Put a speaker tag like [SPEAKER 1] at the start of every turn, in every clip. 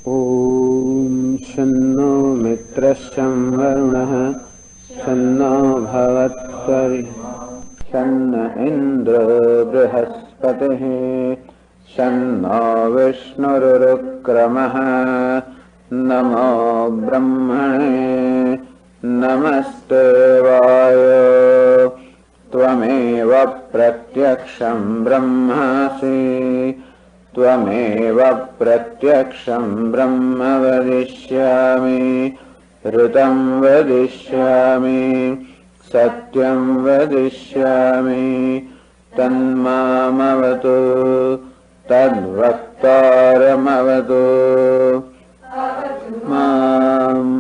[SPEAKER 1] ॐ शन्नो मित्रश्चं वरुणः शन्नो भवत्वर्यः शन्न इन्द्रो बृहस्पतिः शन्नो विष्णुरुक्रमः नमो ब्रह्मणे नमस्ते वायो त्वमेव प्रत्यक्षं ब्रह्मासि त्वमेव प्रत्यक्षं ब्रह्म वदिष्यामि ऋतं वदिष्यामि सत्यं वदिष्यामि तन्मामवतु तद्वक्तारमवतु माम्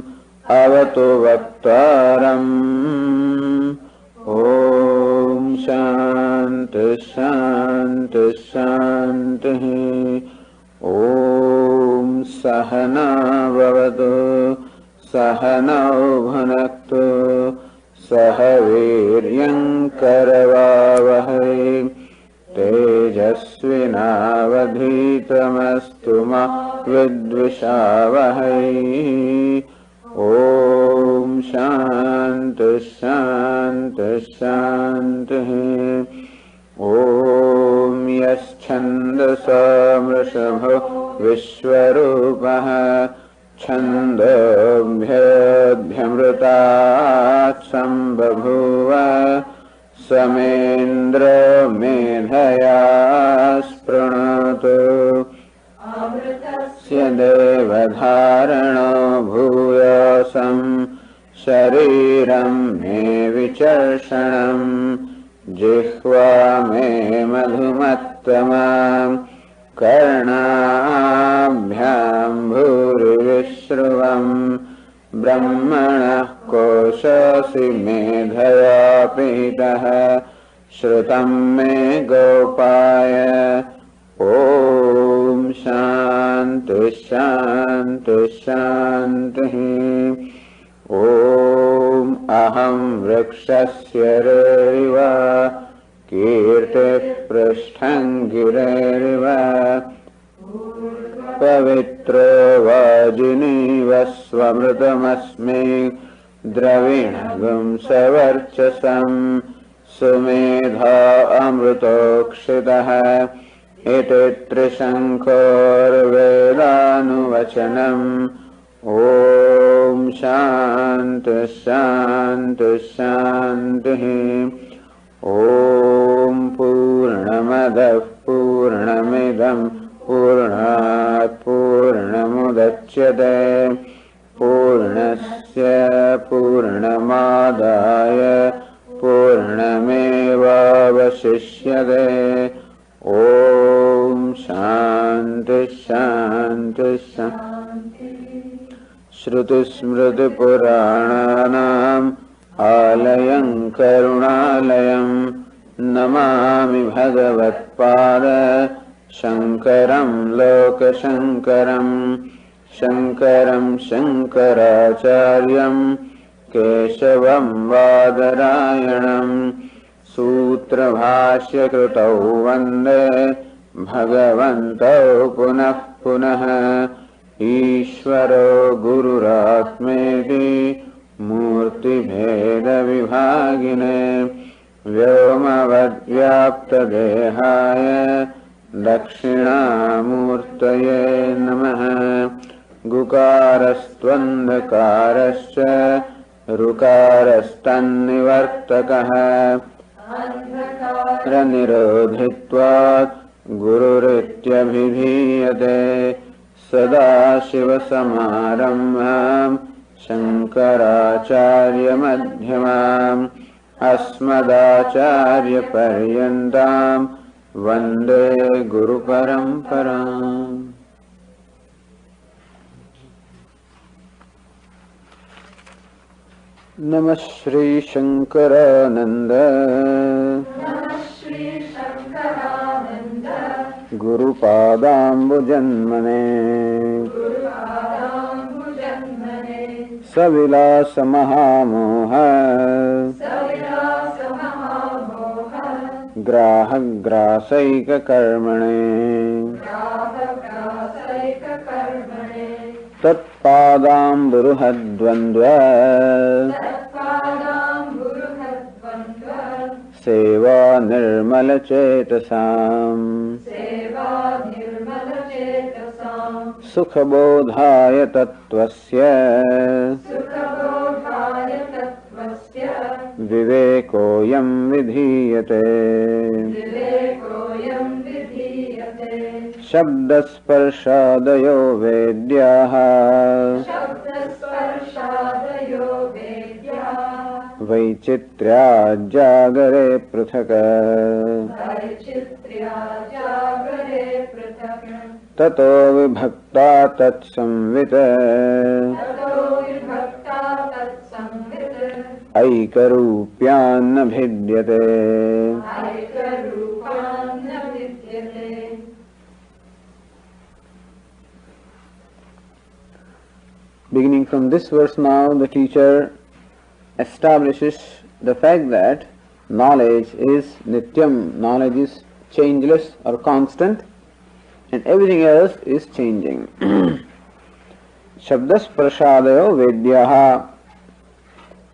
[SPEAKER 1] अवतु वक्तारम् ॐ शान्ति शान्ति शान्तिः ॐ सहना भवतु सहनौ भुनक्तु सह वीर्यं करवावहै तेजस्विनावधीतमस्तु मा विद्विषावहै ॐ शान्ति शान्ति शान्तिः ॐ यश्छन्दसामृषभो विश्वरूपः छन्दोभ्योऽध्यमृतात् सम्बभूव समेन्द्रो मेधया स्पृणोतु अमृतस्य देवधारणो भूयोऽसं शरीरं मे विचर्षणं जिह्वा मे मधुमत्तमा कर्णाभ्यां भूरिविश्रुवं ब्रह्मणः कोशोऽसि मेधया पीतः श्रुतं मे गोपाय ॐ शान्ति शान्ति शान्तिः ॐ अहं वृक्षस्य रेरिव कीर्तिः पृष्ठं गिरेरिव पवित्रो वाजिनीव स्वमृतमस्मि द्रविणगुं सवर्चसं सुमेधा अमृतोक्षितः इति त्रिशङ्कोर्वेदानुवचनम् ॐ शान्ति शान्ति शान्तिः ॐ पूर्णमदः पूर्णमिदं पूर्णात् पूर्णमुदच्यते पूर्णस्य पूर्णमादाय पूर्णमेवावशिष्यते ॐ शान्ति शान्ति शान्ति श्रुतिस्मृतिपुराणानाम् आलयं करुणालयं नमामि भगवत्पाद शङ्करं लोकशङ्करं शङ्करं शङ्कराचार्यं केशवं बादरायणं सूत्रभाष्यकृतौ वन्दे भगवन्तौ पुनः पुनः ईश्वरो गुरुरात्मेति मूर्तिभेदविभागिने व्योमवद्व्याप्तदेहाय दक्षिणामूर्तये नमः गुकारस्त्वन्धकारश्च ऋकारस्तन्निवर्तकः निरोधित्वात् गुरुरित्यभिधीयते सदाशिवसमारम्भां शङ्कराचार्यमध्यमाम् अस्मदाचार्यपर्यन्तां वन्दे गुरुपरम्पराम्। नमः Shri Shankaranand गुरुपादाम्बुजन्मने सविलासमहामोह ग्राहग्रासैककर्मणे Tatpadamburuhadvandva Seva nirmalachetasam Sukhabodhaya tattvasya Vivekoyam vidhiyate Shabdasparshadayo vedyaha Vaichitrya jagare prithaka Tato vibhakta tatsamvita Aikarupyan bhidyate. Beginning from this verse now, the teacher establishes the fact that knowledge is nityam, knowledge is changeless or constant, and everything else is changing. Shabdas prashadayo vedyaha,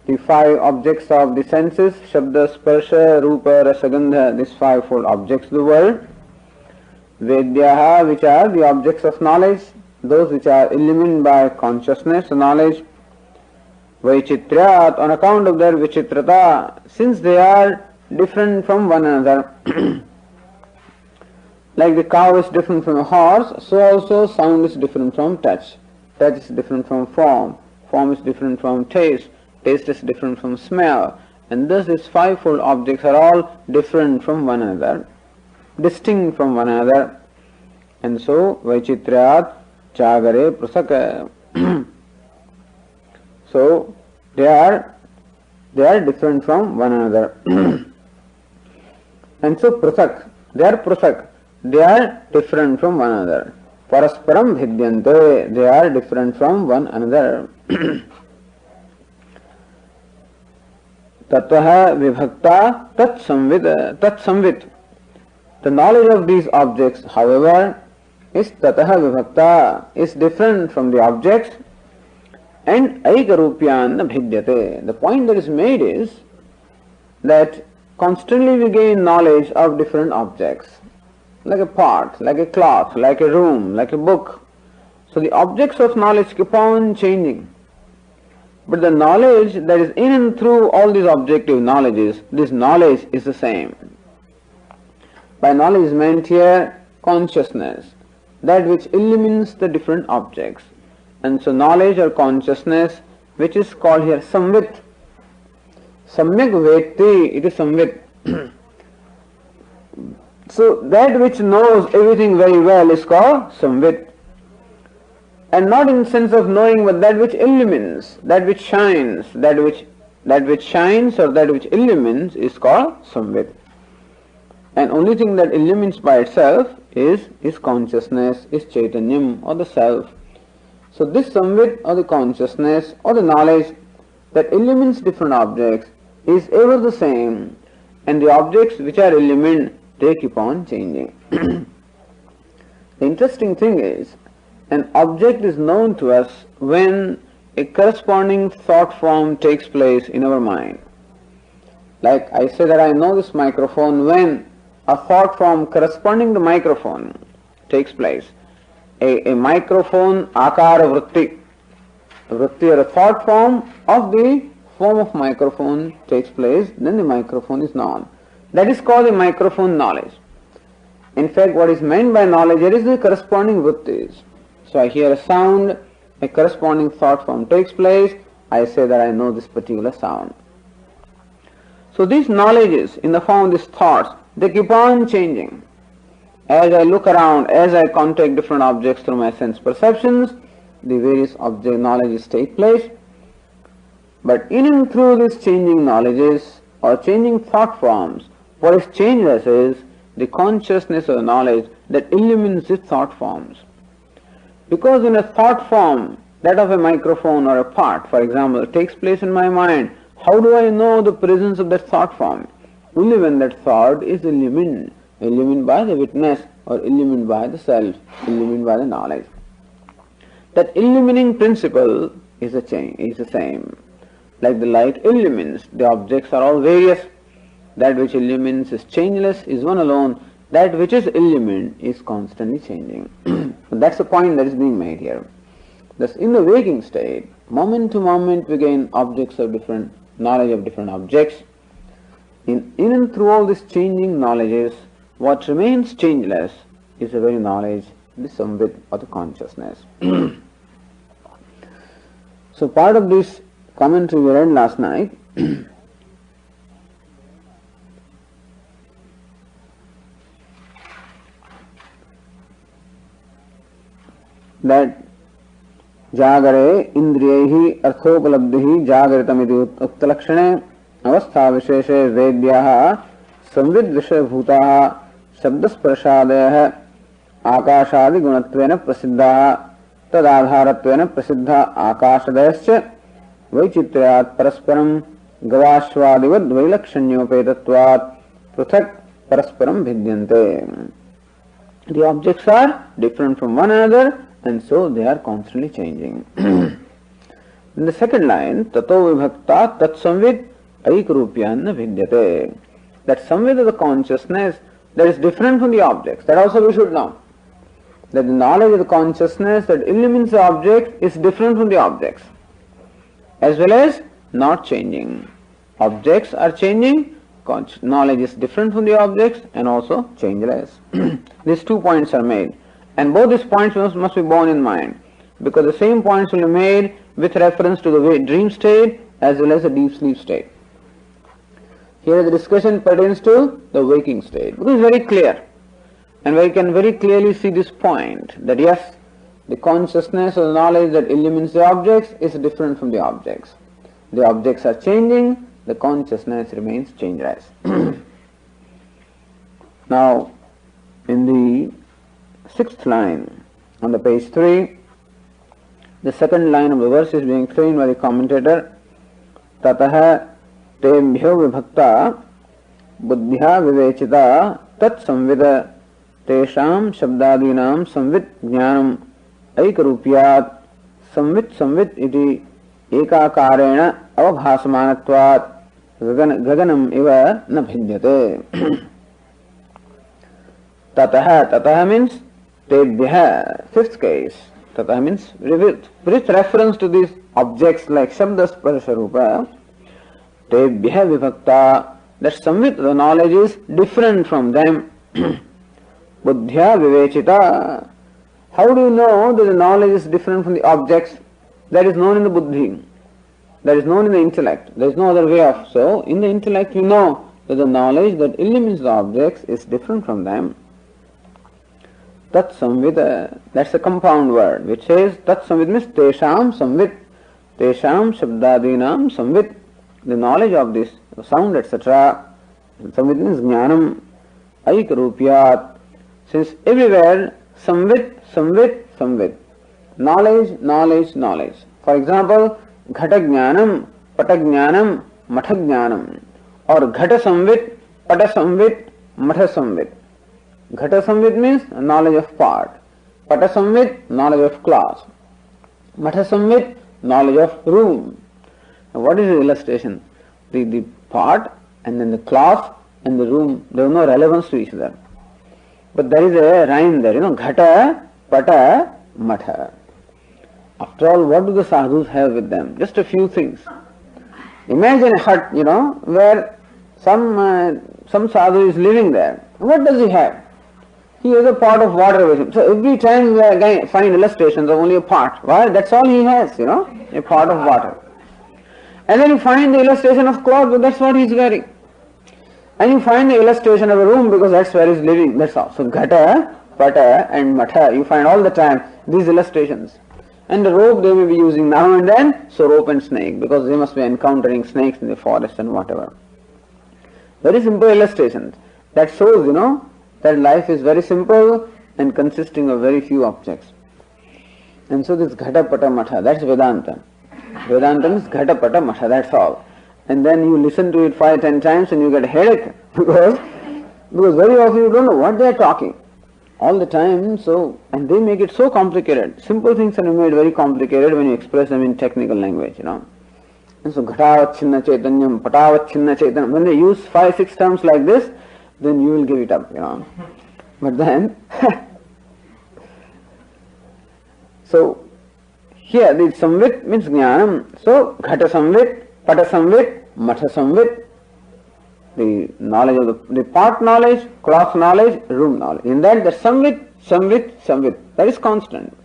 [SPEAKER 1] the five objects of the senses, Shabda, Sparsha, Rupa, Rasagandha, these fivefold objects of the world. Vedyaha, which are the objects of knowledge, those which are illumined by consciousness, knowledge. Vaichitryat, on account of their vichitrata, since they are different from one another. Like the cow is different from a horse, so also sound is different from touch. Touch is different from form. Form is different from taste. Taste is different from smell, and thus these fivefold objects are all different from one another, distinct from one another. And so, Vaichitryat Chagare Prasaka. So, they are different from one another. And so, Prasak, they are different from one another. Parasparam Bhidyante, they are different from one another. Tattvaha vibhakta tatsamvit. The knowledge of these objects, however, is tataha vibhakta, is different from the objects, and aikarupyan bhidyate. The point that is made is that constantly we gain knowledge of different objects, like a pot, like a cloth, like a room, like a book. So the objects of knowledge keep on changing. But the knowledge that is in and through all these objective knowledges, this knowledge is the same. By knowledge is meant here consciousness, that which illumines the different objects. And so knowledge or consciousness, which is called here samvit. Samyak vetti, it is samvit. So that which knows everything very well is called samvit. And not in the sense of knowing, but that which illumines, that which shines, that which shines or that which illumines is called samvit. And only thing that illumines by itself is consciousness, is chaitanyam or the self. So this samvit or the consciousness or the knowledge that illumines different objects is ever the same, and the objects which are illumined, they keep on changing. The interesting thing is, an object is known to us when a corresponding thought form takes place in our mind. Like I say that I know this microphone when a thought form corresponding to the microphone takes place. A microphone akara vritti or a thought form of the form of microphone takes place, then the microphone is known. That is called the microphone knowledge. In fact, what is meant by knowledge here is the corresponding vrittis. So I hear a sound, a corresponding thought form takes place, I say that I know this particular sound. So these knowledges in the form of these thoughts, they keep on changing. As I look around, as I contact different objects through my sense perceptions, the various object knowledges take place. But in and through these changing knowledges or changing thought forms, what is changeless is the consciousness or knowledge that illumines these thought forms. Because when a thought form, that of a microphone or a pot, for example, takes place in my mind, how do I know the presence of that thought form? Only when that thought is illumined by the witness or illumined by the self, illumined by the knowledge. that illumining principle is the same. Like the light illumines, the objects are all various. That which illumines is changeless, is one alone. That which is illumined is constantly changing. That's the point that is being made here. Thus, in the waking state, moment to moment we gain objects of different, knowledge of different objects. In and through all these changing knowledges, what remains changeless is the very knowledge, the samvit or the consciousness. So part of this commentary we read last night that jagare indriyahi arthopalabdhihi jagaritamiti uttalakshane अवस्था विशेषे वेद्याः संविद विषयभूताः शब्दस्पर्शादयः आकाशादि गुणत्वेन प्रसिद्धाः तदाधारत्वेन प्रसिद्धा आकाशदयश्च वैचित्र्यात् परस्परं गवाश्वादिवद् वैलक्षण्योपेतत्वात् पृथक् परस्परं भिद्यन्ते. The objects are different from one another and so they are constantly changing. In the second line, tato vibhakta tat samvid aikarupyanna vidyate. That samvid of the consciousness that is different from the objects. That also we should know. That the knowledge of the consciousness that illumines the object is different from the objects. As well as not changing. Objects are changing, knowledge is different from the objects and also changeless. These 2 points are made. And both these points must be borne in mind. Because the same points will be made with reference to the dream state as well as the deep sleep state. Here the discussion pertains to the waking state. Because it's very clear. And we can very clearly see this point, that yes, the consciousness or the knowledge that illumines the objects is different from the objects. The objects are changing, the consciousness remains changeless. Now, in the 6th line, on the page 3, the second line of the verse is being explained by the commentator. Tataha tebhyo vibhakta buddhya vivechita tat samvida tesham shabdadinam samvit jnanam aikarupyat samvit iti ekakarena avabhasamanatvat gaganam iva na bhidyate. Tataha means tebhya, 5th case. Tataha means with reference to these objects like Shabda Sparsha Rupa, Tebhya Vibhakta, that samvit, the knowledge is different from them. Buddhya Vivechita, how do you know that the knowledge is different from the objects? That is known in the buddhi, that is known in the intellect. There is no other way of. So, in the intellect you know that the knowledge that illumines the objects is different from them. Tat samvit, that's a compound word which says tat samvit means tesham samvit, tesham shabdadinam samvit, the knowledge of this sound etc. Samvit means jnanam aikarupyat, since everywhere samvit, knowledge. For example, ghata jnanam, pata jnanam, matha jnanam, or ghata samvit, pata samvit, matha samvit. Ghata samvit means knowledge of part. Pata samvit, knowledge of class. Matha samvit, knowledge of room. Now what is the illustration? The part and then the class and the room, there is no relevance to each other. But there is a rhyme there, ghata, pata, matha. After all, what do the sadhus have with them? Just a few things. Imagine a hut, where some sadhu is living there. What does he have? He has a pot of water with him. So every time we find illustrations of only a pot. Why? That's all he has, a pot of water. And then you find the illustration of cloth, but that's what he's wearing. And you find the illustration of a room because that's where he's living. That's all. So ghata, pata and matha, you find all the time these illustrations. And the rope they may be using now and then, so rope and snake, because they must be encountering snakes in the forest and whatever. Very simple illustrations. That shows, that life is very simple and consisting of very few objects. And so this ghata pata matha, that's Vedanta. Vedanta means ghata pata matha, that's all. And then you listen to it 5-10 times and you get a headache because very often you don't know what they are talking. all the time, so, and they make it so complicated. Simple things are made very complicated when you express them in technical language, you know. And so, ghatavachinna chaitanyam, patavachinna chaitanyam, when they use 5-6 terms like this, then you will give it up, you know. But then, so, here the samvit means jnanam. So, ghata samvit, pata samvit, matha samvit, the knowledge of the pot knowledge, cloth knowledge, room knowledge. In that, the samvit, that is constant.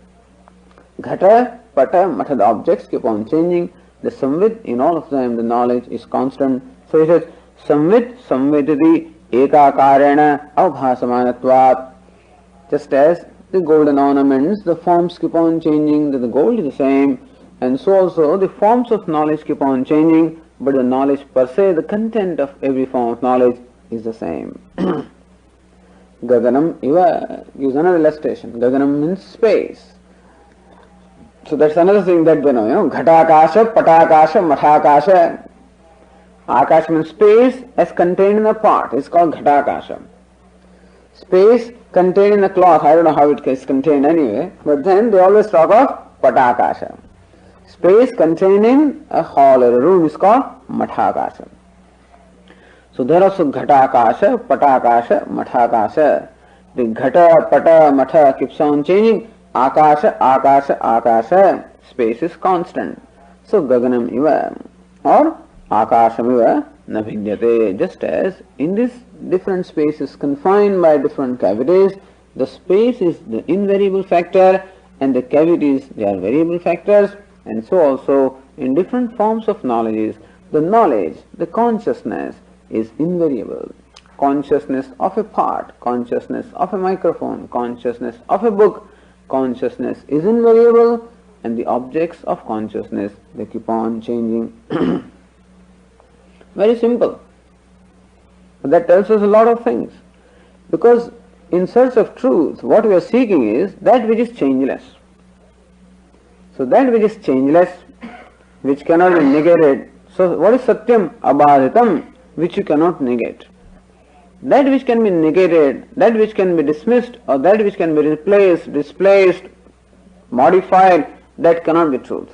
[SPEAKER 1] Ghata, pata, matha, the objects keep on changing. The samvit, in all of them, the knowledge is constant. So he says, samviditi ekakarena avbhasamanatvat. Just as the golden ornaments, the forms keep on changing, the gold is the same, and so also the forms of knowledge keep on changing, but the knowledge per se, the content of every form of knowledge is the same. Gaganam iva gives another illustration. Gaganam means space. So that's another thing that they know, you know, ghatakasha, patakasha, mathakasha. Akasha means space as contained in a pot. It's called ghatakasha. Space contained in a cloth. I don't know how it is contained anyway, but then they always talk of patakasha. Space contained in a hall or a room is called mathakasha. So there also ghatakasha, patakasha, mathakasha. The ghata, pata, matha keeps on changing. Akasha, akasha, akasha. Space is constant. So gaganam iva or akasham iva na bhidyate. Just as in this different spaces confined by different cavities, the space is the invariable factor and the cavities, they are variable factors. And so also in different forms of knowledge, the knowledge, the consciousness is invariable. Consciousness of a part, consciousness of a microphone, consciousness of a book, consciousness is invariable, and the objects of consciousness, they keep on changing. Very simple. But that tells us a lot of things. Because in search of truth, what we are seeking is that which is changeless. So that which is changeless, which cannot be negated. So what is satyam? Abhaditam, which you cannot negate. That which can be negated, that which can be dismissed, or that which can be replaced, displaced, modified, that cannot be truth.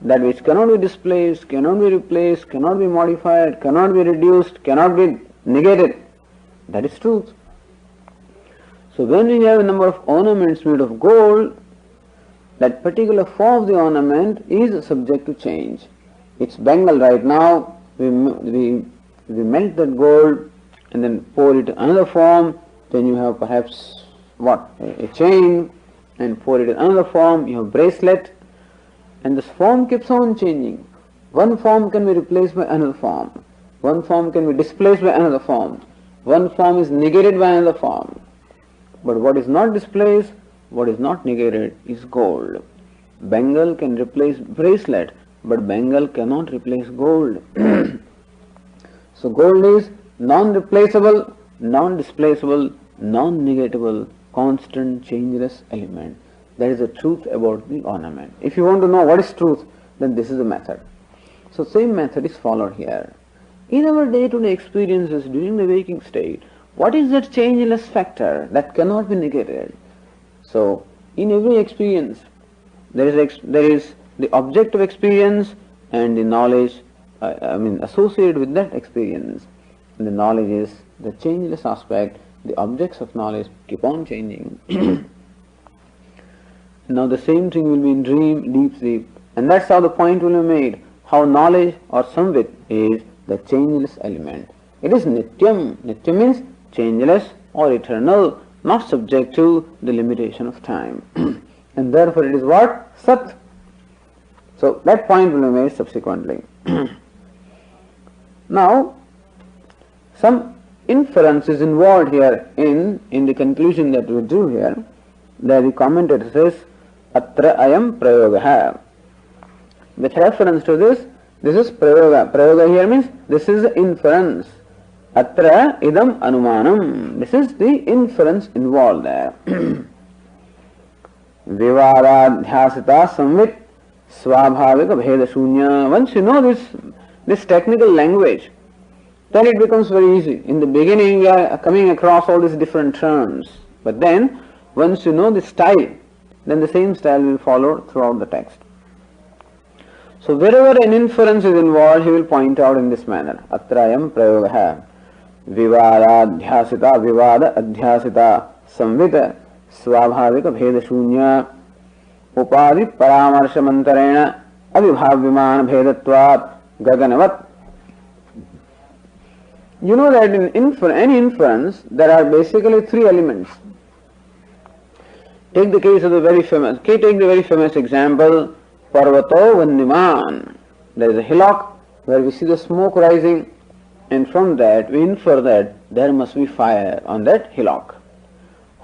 [SPEAKER 1] That which cannot be displaced, cannot be replaced, cannot be modified, cannot be reduced, cannot be negated, that is truth. So when we have a number of ornaments made of gold, that particular form of the ornament is subject to change. It's bangle right now, we melt that gold and then pour it in another form, then you have perhaps a chain, and pour it in another form, you have bracelet, and this form keeps on changing. One form can be replaced by another form. One form can be displaced by another form. One form is negated by another form. But what is not displaced, what is not negated is gold. Bangle can replace bracelet, but bangle cannot replace gold. So gold is non-replaceable, non-displaceable, non-negatable, constant, changeless element. That is the truth about the ornament. If you want to know what is truth, then this is the method. So same method is followed here. In our day-to-day experiences during the waking state, what is that changeless factor that cannot be negated? So in every experience, there is the object of experience and the knowledge associated with that experience. And the knowledge is the changeless aspect. The objects of knowledge keep on changing. Now the same thing will be in dream, deep sleep. And that's how the point will be made. How knowledge or samvit is the changeless element. It is nityam. Nityam means changeless or eternal, not subject to the limitation of time. And therefore it is what? Sat. So that point will be made subsequently. Now, some inference is involved here in the conclusion that we drew here. There the commentator says, Atra ayam prayogaha. With reference to this is prayoga. Prayoga here means this is the inference. Atra idam anumanam. This is the inference involved there. Vivaradhyasita samvit swabhavika bheda shunya. Once you know this technical language, then it becomes very easy. In the beginning we are coming across all these different terms. But then Once you know the style, then the same style will follow throughout the text. So wherever an inference is involved, he will point out in this manner. Atrayam prayogaha vivadadhyasita vivada adhyasita samvita swabhavika bheda shunya upadi paramarsha mantarena avibhavyaman bhedatvat gaganavat. You know that in any inference there are basically three elements. Take the case of the very famous example, Parvato Vandiman. There is a hillock where we see the smoke rising, and from that we infer that there must be fire on that hillock.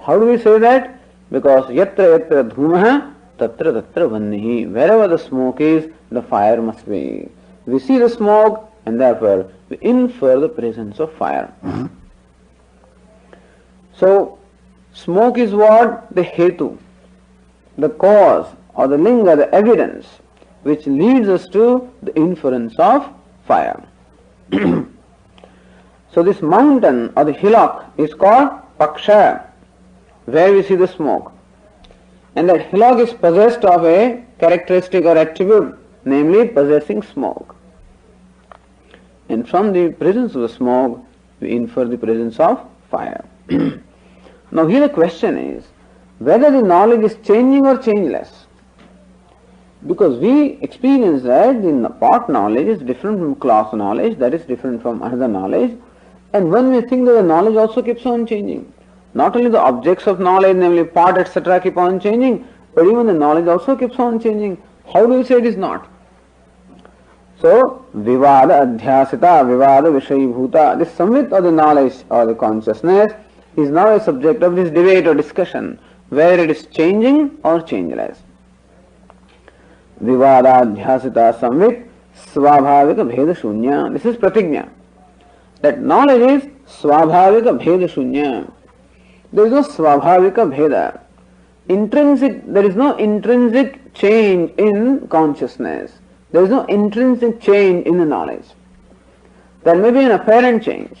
[SPEAKER 1] How do we say that? Because yatra yatra dhumaha tatra tatra vannihi. Wherever the smoke is, the fire must be. We see the smoke and therefore we infer the presence of fire. So, smoke is what? The hetu, the cause or the linga, the evidence which leads us to the inference of fire. So this mountain or the hillock is called Paksha, where we see the smoke. And that hillock is possessed of a characteristic or attribute, namely possessing smoke. And from the presence of the smoke, we infer the presence of fire. Now here the question is, whether the knowledge is changing or changeless. Because we experience that the pot knowledge is different from cloth knowledge, that is different from another knowledge, and when we think that the knowledge also keeps on changing. Not only the objects of knowledge, namely pot, etc. keep on changing, but even the knowledge also keeps on changing. How do we say it is not? So, vivada adhyasita, vivada vishayibhuta, this samvit or the knowledge or the consciousness is now a subject of this debate or discussion, where it is changing or changeless. Vivada adhyasita samvit swabhavika bheda shunya. This is pratigna. That knowledge is swabhavika bheda shunya. There is no swabhavika bheda. There is no intrinsic change in consciousness. There is no intrinsic change in the knowledge. There may be an apparent change,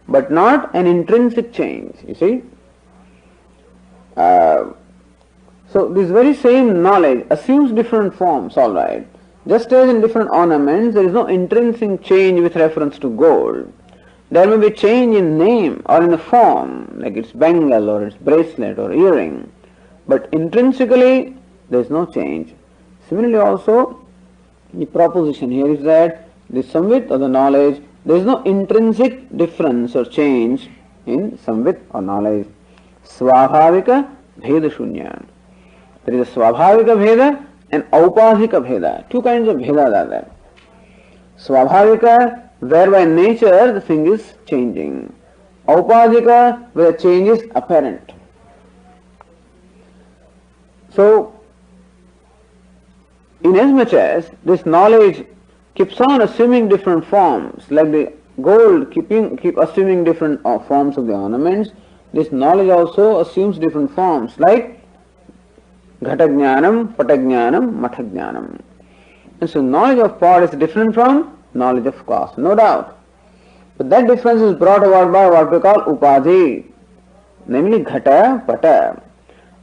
[SPEAKER 1] but not an intrinsic change, you see. So this very same knowledge assumes different forms, alright. Just as in different ornaments, there is no intrinsic change with reference to gold. There may be change in name or in the form, like its bangle or its bracelet or earring. But intrinsically, there is no change. Similarly also, the proposition here is that the samvit or the knowledge, there is no intrinsic difference or change in samvit or knowledge. Swabhavika bheda shunya. There is a swabhavika bheda and aupadhika bheda. Two kinds of bhedas are there. Swabhavika, where by nature the thing is changing. Aupadhika, where the change is apparent. So, inasmuch as this knowledge keeps on assuming different forms, like the gold keep assuming different forms of the ornaments, this knowledge also assumes different forms, like ghatagyanam, patagyanam, mathagyanam. And so knowledge of pot is different from knowledge of cloth, no doubt. But that difference is brought about by what we call upadhi, namely ghata, pata.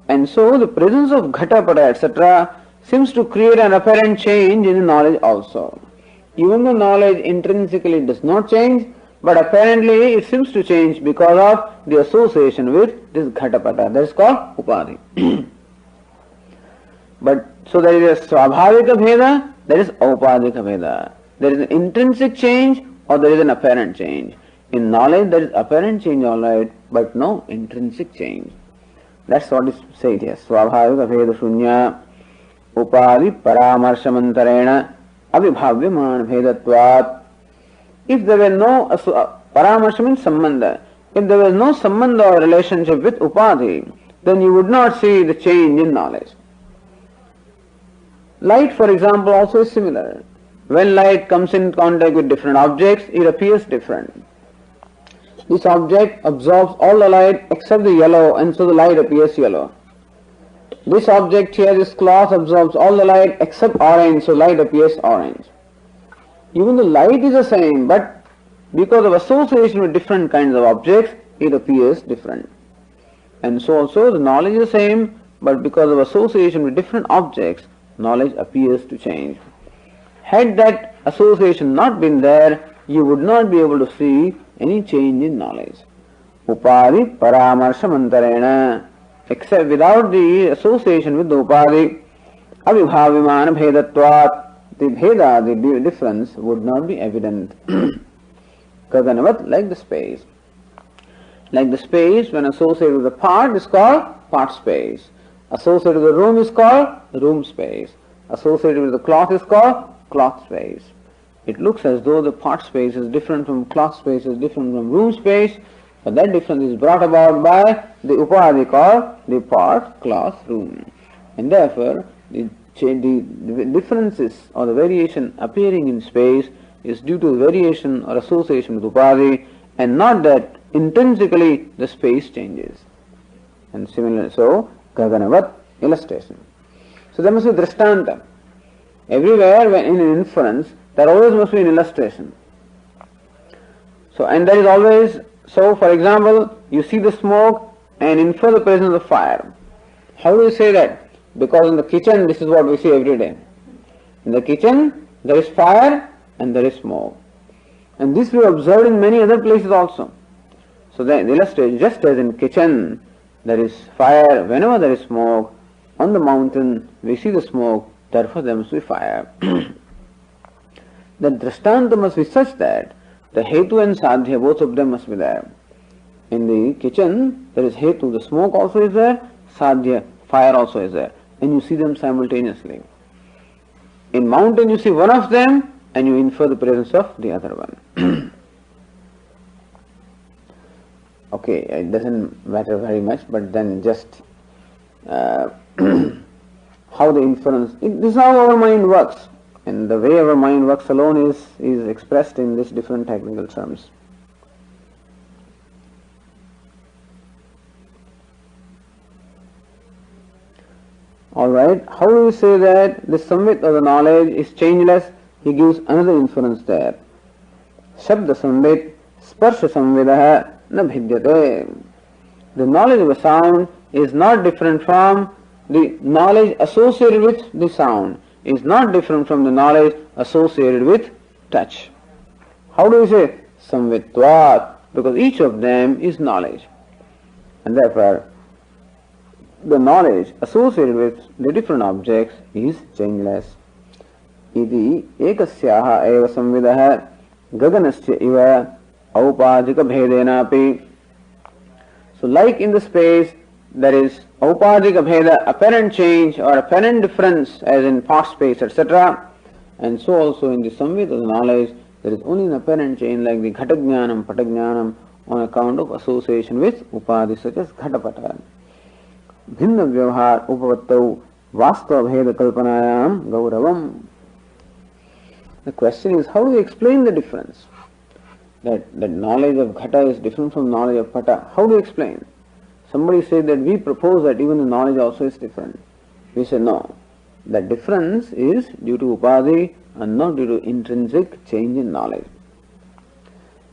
[SPEAKER 1] And so the presence of ghata, pata, etc. seems to create an apparent change in the knowledge also. Even though knowledge intrinsically does not change, but apparently it seems to change because of the association with this ghatapata. That is called upadhi. But so there is a swabhavika bheda, there is aupadhika bheda. There is an intrinsic change or there is an apparent change. In knowledge there is apparent change, alright, but no intrinsic change. That's what is said here. Swabhavika bheda shunya upadi paramarshamantarena avibhavyaman bhedatvat. If there were no paramarsha means sambandha. If there was no sambandha or relationship with upadhi, then you would not see the change in knowledge. Light, for example, also is similar. When light comes in contact with different objects, it appears different. This object absorbs all the light except the yellow, and so the light appears yellow. This object here, this cloth, absorbs all the light except orange, so light appears orange. Even the light is the same, but because of association with different kinds of objects, it appears different. And so also the knowledge is the same, but because of association with different objects, knowledge appears to change. Had that association not been there, you would not be able to see any change in knowledge. Upadi paramarshamantarena. Except without the association with the upadi, avibhavimana bhedatvat, the bheda, the difference, would not be evident. Kaganavat, like the space. Like the space, when associated with the part, is called part space. Associated with the room is called room space. Associated with the cloth is called cloth space. It looks as though the part space is different from cloth space, is different from room space, but that difference is brought about by the upadi called the part, cloth, room. And therefore, the differences or the variation appearing in space is due to the variation or association with upadi, and not that intrinsically the space changes. And similarly, so, Gaganavat, illustration. So there must be drishtanta. Everywhere when in an inference, there always must be an illustration. So, and there is always, so for example, you see the smoke and infer the presence of fire. How do you say that? Because in the kitchen, this is what we see every day. In the kitchen, there is fire and there is smoke. And this we observe in many other places also. So the illustration, just as in kitchen, there is fire whenever there is smoke. On the mountain, we see the smoke, therefore there must be fire. The drishtanta must be such that the hetu and sadhya, both of them must be there. In the kitchen, there is hetu, the smoke also is there, sadhya, fire also is there, and you see them simultaneously. In mountain, you see one of them, and you infer the presence of the other one. Okay, it doesn't matter very much, but then just how the inference, this is how our mind works, and the way our mind works alone is expressed in these different technical terms. Alright, how do we say that the samvit or the knowledge is changeless? He gives another inference there. Shabda samvit, sparsha samvidah na bhidyate. The knowledge of a sound is not different from the knowledge associated with the sound, is not different from the knowledge associated with touch. How do we say? Samvitvat, because each of them is knowledge. And therefore, the knowledge associated with the different objects is changeless. Iti ekasyaha eva samvidah gaganasya iva aupadika bhedena api. So like in the space, there is aupadika bheda, apparent change or apparent difference as in part space, etc. And so also in the samvit of the knowledge, there is only an apparent change like the ghatagyanam, patagyanam on account of association with upadi such as ghatapata. Bhinna vyavahar upavattau vastava bheda kalpanayam gauravam. The question is, how do we explain the difference? That knowledge of ghata is different from knowledge of pata. How do you explain? Somebody said that we propose that even the knowledge also is different. We say no. The difference is due to upadi and not due to intrinsic change in knowledge.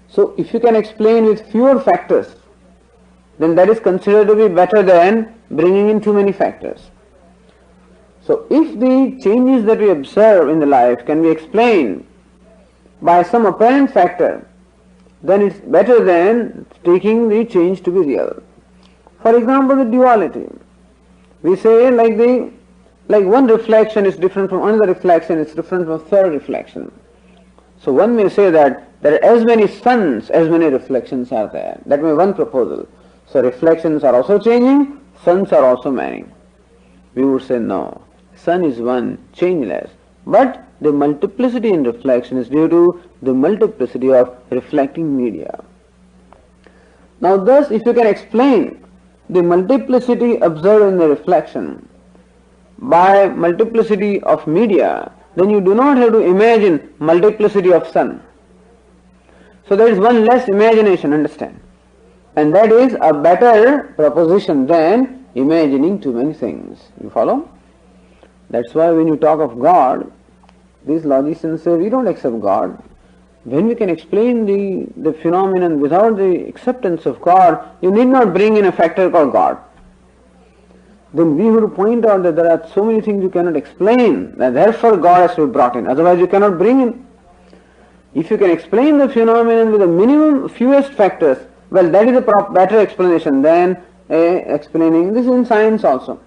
[SPEAKER 1] So if you can explain with fewer factors, then that is considered to be better than bringing in too many factors. So if the changes that we observe in the life can be explained by some apparent factor, then it's better than taking the change to be real. For example, the duality. We say like one reflection is different from another reflection, it's different from third reflection. So one may say that there are as many suns, as many reflections are there. That may be one proposal. So reflections are also changing, suns are also many. We would say no. Sun is one, changeless. But the multiplicity in reflection is due to the multiplicity of reflecting media. Now thus, if you can explain the multiplicity observed in the reflection by multiplicity of media, then you do not have to imagine multiplicity of sun. So there is one less imagination, understand? And that is a better proposition than imagining too many things. You follow? That's why when you talk of God, these logicians say we don't accept God. When we can explain the phenomenon without the acceptance of God, you need not bring in a factor called God. Then we have to point out that there are so many things you cannot explain, that therefore God has to be brought in. Otherwise you cannot bring in. If you can explain the phenomenon with the minimum, fewest factors, well, that is a better explanation than explaining this in science also.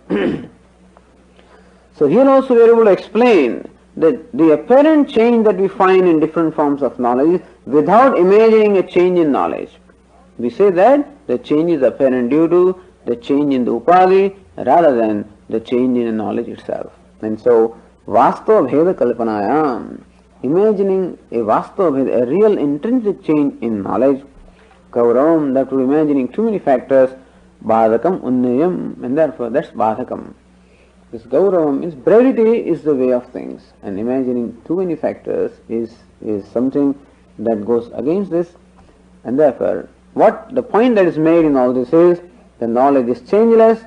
[SPEAKER 1] So here also we are able to explain that the apparent change that we find in different forms of knowledge without imagining a change in knowledge. We say that the change is apparent due to the change in the upadhi rather than the change in the knowledge itself. And so, vastava bheda kalpanayam, imagining a vastava bheda, a real intrinsic change in knowledge, gauravam, that we're imagining too many factors, badhakam unnayam, and therefore that's badhakam. This gauravam means brevity is the way of things, and imagining too many factors is something that goes against this, and therefore what the point that is made in all this is the knowledge is changeless,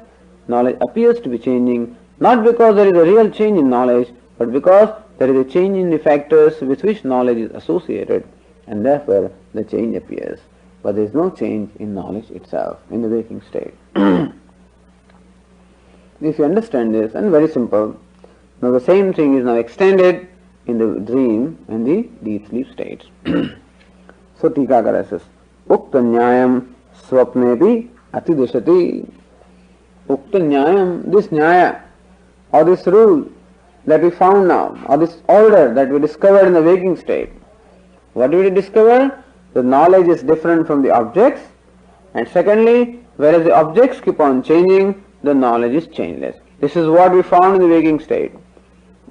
[SPEAKER 1] knowledge appears to be changing, not because there is a real change in knowledge, but because there is a change in the factors with which knowledge is associated, and therefore the change appears. But there is no change in knowledge itself, in the waking state. If you understand this, and very simple, now the same thing is now extended in the dream and the deep sleep states. So Tikakara says, Ukta Nyayam Swapnepi Atideshati. Ukta Nyayam, this Nyaya, or this rule that we found now, or this order that we discovered in the waking state. What did we discover? The knowledge is different from the objects, and secondly, whereas the objects keep on changing, the knowledge is changeless. This is what we found in the waking state.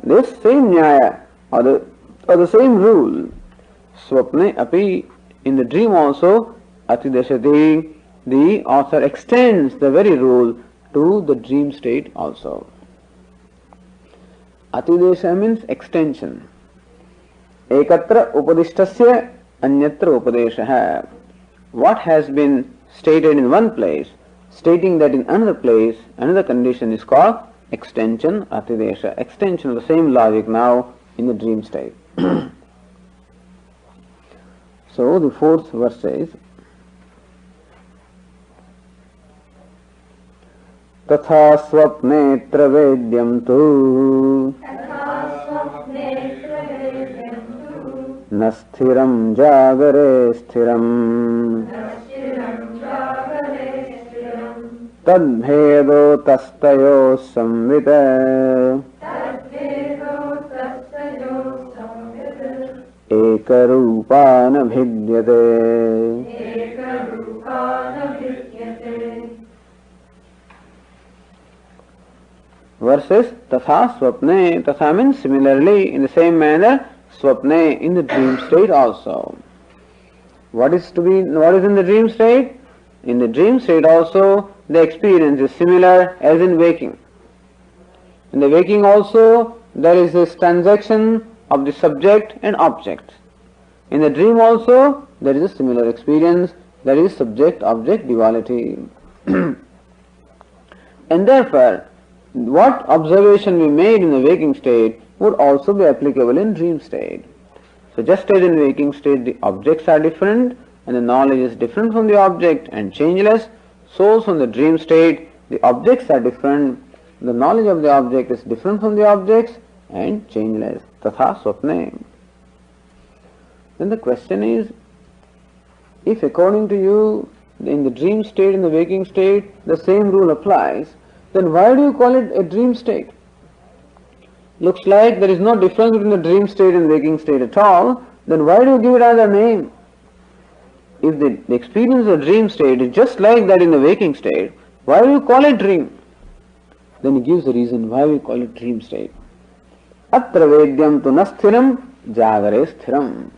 [SPEAKER 1] This same Nyaya, or the same rule, Swapne api, in the dream also, Atideshati, the author extends the very rule to the dream state also. Atidesha means extension. Ekatra upadishtasya anyatra upadesha. What has been stated in one place, stating that in another place, another condition is called extension, atidesha, extension of the same logic now in the dream state. So the fourth verse says, Tatha swapnetra vedyam tu nasthiram jagare sthiram tadbhedo tastayo samvita ekarupana bhidyate. Verses Tatha Swapne, Tatha means similarly, in the same manner, Swapne, in the dream state also. What is in the dream state? In the dream state also, the experience is similar as in waking. In the waking also, there is this transaction of the subject and object. In the dream also, there is a similar experience, there is subject-object duality. And therefore, what observation we made in the waking state would also be applicable in dream state. So just as in waking state the objects are different and the knowledge is different from the object and changeless, so from the dream state the objects are different, the knowledge of the object is different from the objects and changeless. Tatha swapne. Then the question is, if according to you in the dream state and the waking state the same rule applies, then why do you call it a dream state? Looks like there is no difference between the dream state and waking state at all, then why do you give it another name? If the experience of dream state is just like that in the waking state, why do you call it dream? Then he gives the reason why we call it dream state. Atra vedyam tu nasthiram jagare sthiram.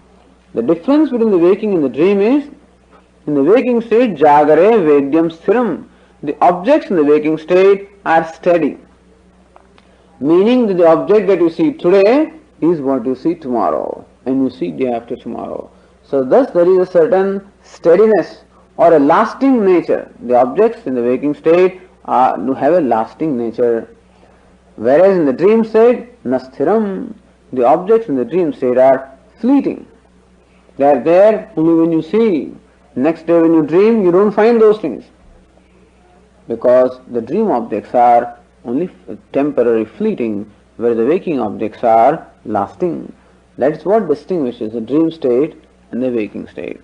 [SPEAKER 1] The difference between the waking and the dream is, in the waking state, jagare vedyam sthiram. The objects in the waking state are steady, meaning that the object that you see today is what you see tomorrow, and you see day after tomorrow. So thus there is a certain steadiness or a lasting nature. The objects in the waking state do have a lasting nature, whereas in the dream state, nasthiram, the objects in the dream state are fleeting. They are there only when you see. Next day when you dream, you don't find those things. Because the dream objects are only temporary, fleeting, where the waking objects are lasting. That is what distinguishes the dream state and the waking state.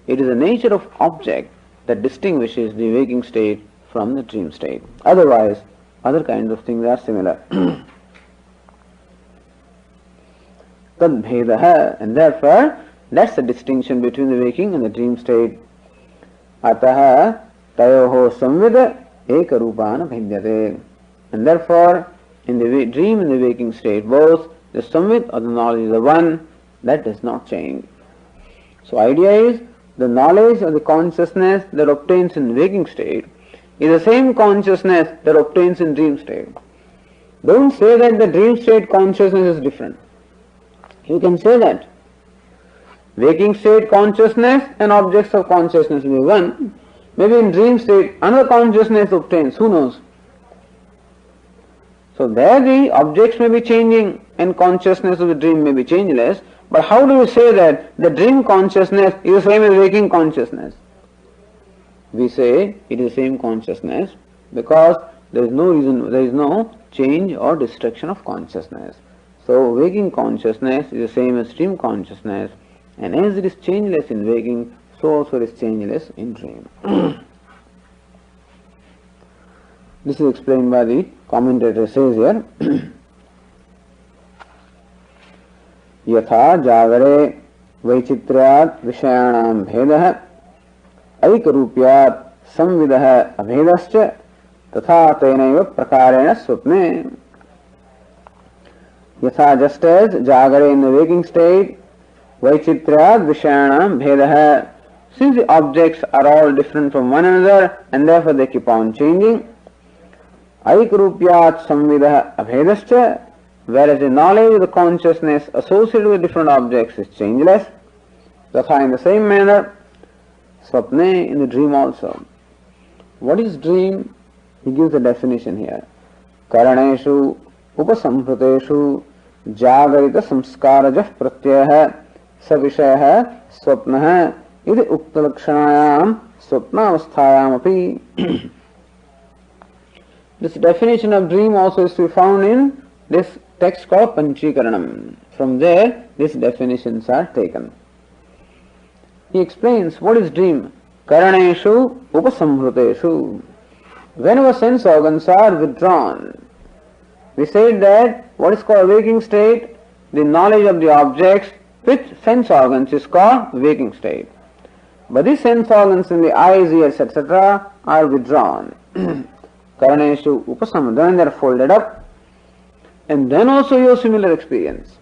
[SPEAKER 1] It is the nature of object that distinguishes the waking state from the dream state. Otherwise, other kinds of things are similar. Tad-bhedah, and therefore, that's the distinction between the waking and the dream state. Ataha tayoho samvid ekarupana bhidyate. And therefore, in the dream and the waking state, both the samvid or the knowledge is the one that does not change. So idea is, the knowledge or the consciousness that obtains in waking state is the same consciousness that obtains in dream state. Don't say that the dream state consciousness is different. You can say that waking state consciousness and objects of consciousness will be one. Maybe in dream state another consciousness obtains, who knows? So there the objects may be changing and consciousness of the dream may be changeless, but how do you say that the dream consciousness is the same as waking consciousness? We say it is the same consciousness because there is no reason, there is no change or destruction of consciousness. So waking consciousness is the same as dream consciousness, and as it is changeless in waking, so also it is changeless in dream. This is explained by the commentator, says here, यथा जागरे वैचित्र्यात् विषयाणां भेदः ऐकरूप्यात् संविदः अभेदश्च तथा तेनैव प्रकारेण स्वप्ने. Yatha, just as jagare, in the waking state, vaichitryaat vishayanam bhedah, since the objects are all different from one another and therefore they keep on changing, aikarupyat samvidah abhedascha, whereas the knowledge of the consciousness associated with different objects is changeless, tatha, in the same manner, swapne, in the dream also. What is dream? He gives a definition here. Karaneshu upasamhriteshu जागरित संस्कारजः प्रत्ययः सविषयः स्वप्नः इति उक्तलक्षणायां स्वप्नावस्थायामपि. This definition of dream also is to be found in this text called Paṃcikaranam. From there, these definitions are taken. He explains what is dream. Karaneshu upasamhruteshu. Whenever sense organs are withdrawn, we said that what is called waking state, the knowledge of the objects with sense organs is called waking state. But these sense organs in the eyes, ears, etc. are withdrawn. Karaneshu upasamhruteshu, then they are folded up. And then also you have similar experience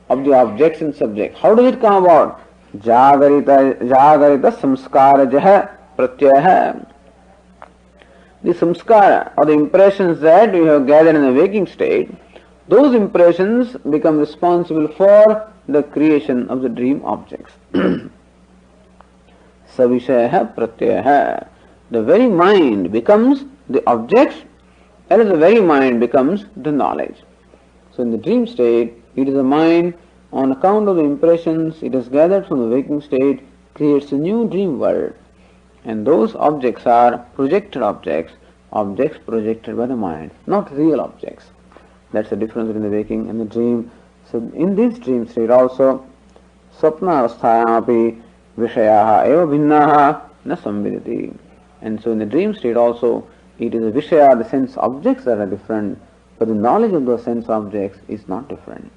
[SPEAKER 1] of the objects and subject. How does it come about? Jagarita samskarajah pratyayah. The samskara or the impressions that we have gathered in the waking state, those impressions become responsible for the creation of the dream objects. Savishayah pratyayah. The very mind becomes the objects, and the very mind becomes the knowledge. So in the dream state, it is the mind, on account of the impressions it has gathered from the waking state, creates a new dream world. And those objects are projected objects, objects projected by the mind, not real objects. That's the difference between the waking and the dream. So in this dream state also, swapna avasthayamapi vishayaha eva bhinnaha na samvidati. And so in the dream state also, it is a vishaya, the sense objects that are different, but the knowledge of those sense objects is not different.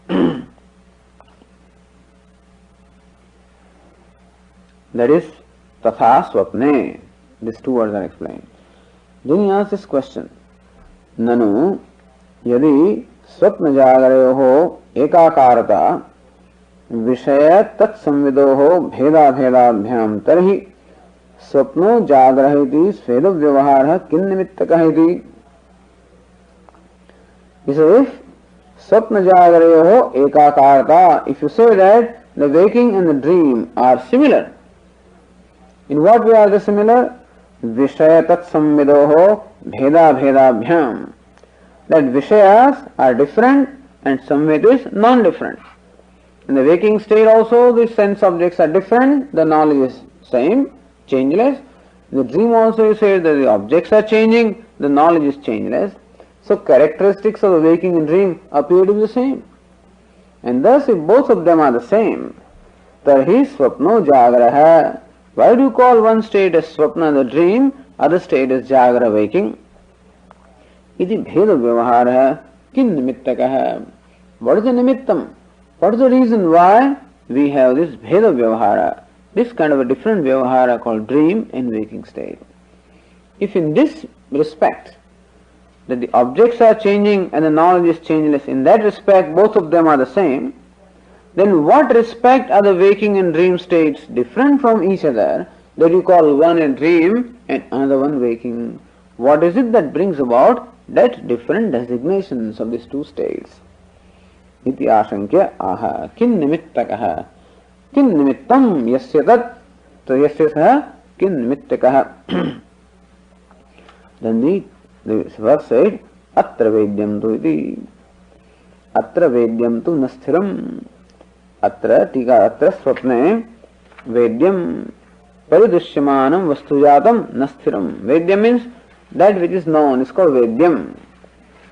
[SPEAKER 1] That is tatha swapne. These two words are explained. Then he asks this question. Nanu yadi swapna jagarayoho ekakarata vishaya tat samvidoho bheda bhedabhyam tarhi swapno jagrahiti sveda vyavaharah kin nimittakah iti. He says, if swapna jagarayoho ekakarata, if you say that the waking and the dream are similar, in what way are they similar? Vishaya tat samvidoho bheda bhedabhyam. That vishayas are different and samvid is non-different. In the waking state also the sense objects are different, the knowledge is same, changeless. In the dream also you say that the objects are changing, the knowledge is changeless. So characteristics of the waking and dream appear to be the same. And thus if both of them are the same, tarhi swapno jagraha. Why do you call one state as swapna, the dream, other state as jagra, waking? Iti bheda vyavahara kin nimittakaha. What is the nimittam? What is the reason why we have this bheda vyavahara, this kind of a different vyavahara called dream and waking state? If in this respect, that the objects are changing and the knowledge is changeless, in that respect both of them are the same, then what respect are the waking and dream states different from each other that you call one a dream and another one waking? What is it that brings about that different designations of these two states? Iti ashankya aha kin nimittakah kin nimittam yasya tat yasya saha kin nimittakah. Then the verse said atra vedyam tu iti atra vedyam tu nasthiram atra tika atra swapne vedyam paridusyamanam vastujatam nasthiram. Vedyam means that which is known is called vedyam.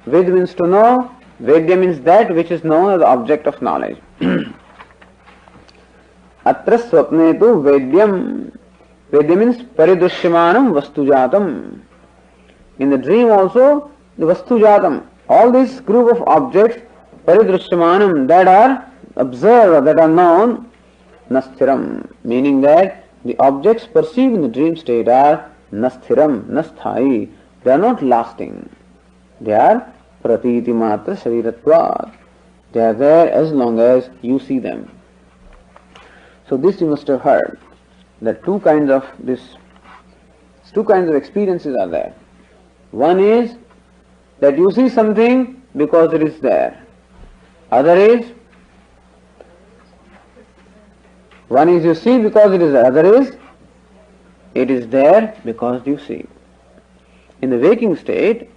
[SPEAKER 1] Ved means to know, vedya means that which is known as the object of knowledge. Atra swapne tu vedyam. Vedya means paridusyamanam vastujatam. In the dream also, the vastujatam, all this group of objects, paridusyamanam, that are observed, that are known, nasthiram, meaning that the objects perceived in the dream state are nasthiram, nasthai. They are not lasting. They are pratiti matra shariratvat. They are there as long as you see them. So this you must have heard, that two kinds of experiences are there. One is that you see something because it is there. One is you see because it is there. Other is it is there because you see. In the waking state,